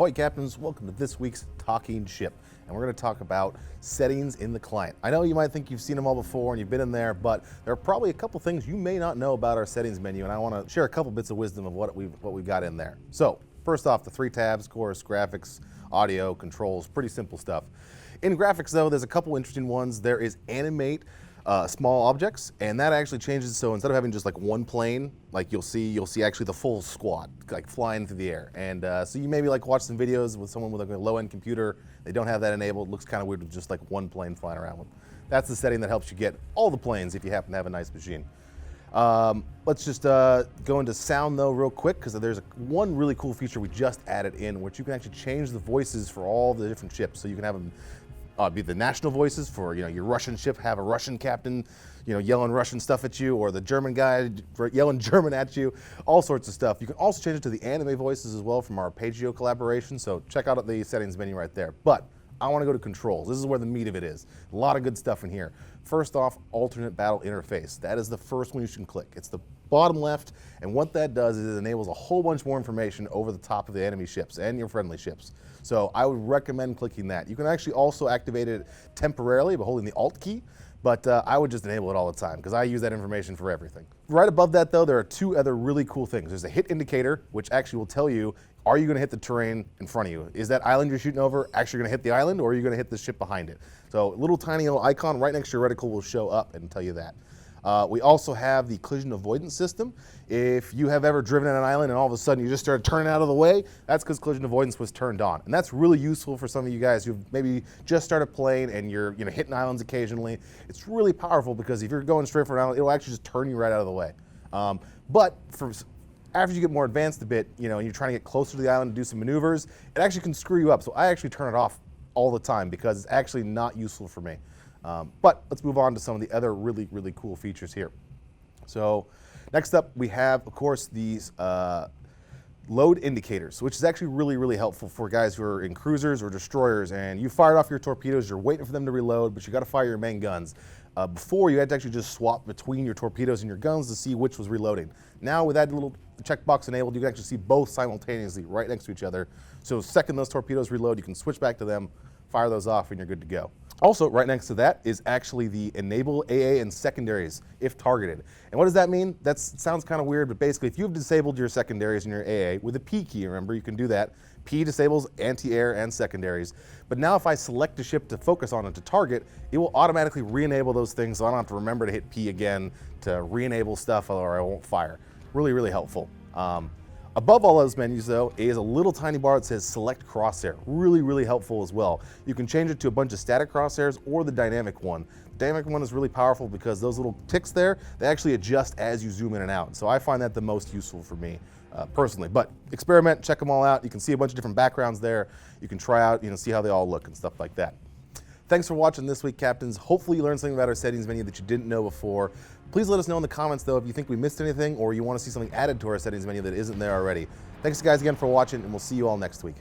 Ahoy Captains, welcome to this week's Talking Ship, and we're going to talk about settings in the client. I know you might think you've seen them all before and you've been in there, but there are probably a couple things you may not know about our settings menu, and I want to share a couple bits of wisdom of what we've got in there. So first off, the 3 tabs: course, graphics, audio, controls, pretty simple stuff. In graphics though, there's a couple interesting ones. There is animate small objects, and that actually changes. So instead of having just like one plane, like you'll see actually the full squad like flying through the air. And so you maybe like watch some videos with someone with like a low-end computer. They don't have that enabled. It looks kind of weird with just like one plane flying around with. That's the setting that helps you get all the planes if you happen to have a nice machine. Let's just go into sound though real quick, because there's one really cool feature we just added in, which you can actually change the voices for all the different ships. So you can have them be the national voices for, your Russian ship, have a Russian captain, yelling Russian stuff at you, or the German guy yelling German at you, all sorts of stuff. You can also change it to the anime voices as well from our Pageo collaboration, so check out the settings menu right there. But I want to go to controls. This is where the meat of it is. A lot of good stuff in here. First off, alternate battle interface. That is the first one you should click. It's the bottom left, and what that does is it enables a whole bunch more information over the top of the enemy ships and your friendly ships. So I would recommend clicking that. You can actually also activate it temporarily by holding the Alt key, but I would just enable it all the time because I use that information for everything. Right above that though, there are 2 other really cool things. There's a hit indicator, which actually will tell you, are you going to hit the terrain in front of you? Is that island you're shooting over actually going to hit the island, or are you going to hit the ship behind it? So a little tiny little icon right next to your reticle will show up and tell you that. We also have the collision avoidance system. If you have ever driven on an island and all of a sudden you just started turning out of the way, that's because collision avoidance was turned on. And that's really useful for some of you guys who've maybe just started playing and you're hitting islands occasionally. It's really powerful because if you're going straight for an island, it'll actually just turn you right out of the way. But after you get more advanced a bit, and you're trying to get closer to the island to do some maneuvers, it actually can screw you up. So I actually turn it off all the time because it's actually not useful for me. But let's move on to some of the other really, really cool features here. So next up, we have, of course, these load indicators, which is actually really, really helpful for guys who are in cruisers or destroyers, and you fired off your torpedoes, you're waiting for them to reload, but you got to fire your main guns. Before, you had to actually just swap between your torpedoes and your guns to see which was reloading. Now, with that little checkbox enabled, you can actually see both simultaneously right next to each other. So the second those torpedoes reload, you can switch back to them, fire those off, and you're good to go. Also, right next to that is actually the enable AA and secondaries if targeted. And what does that mean? That sounds kind of weird, but basically if you've disabled your secondaries and your AA with a P key, remember, you can do that. P disables anti-air and secondaries. But now if I select a ship to focus on and to target, it will automatically re-enable those things, so I don't have to remember to hit P again to re-enable stuff or I won't fire. Really, really helpful. Above all those menus though is a little tiny bar that says select crosshair. Really, really helpful as well. You can change it to a bunch of static crosshairs or the dynamic one. The dynamic one is really powerful because those little ticks there, they actually adjust as you zoom in and out. So I find that the most useful for me personally. But experiment, check them all out. You can see a bunch of different backgrounds there. You can try out, see how they all look and stuff like that. Thanks for watching this week, Captains. Hopefully you learned something about our settings menu that you didn't know before. Please let us know in the comments, though, if you think we missed anything or you want to see something added to our settings menu that isn't there already. Thanks, guys, again for watching, and we'll see you all next week.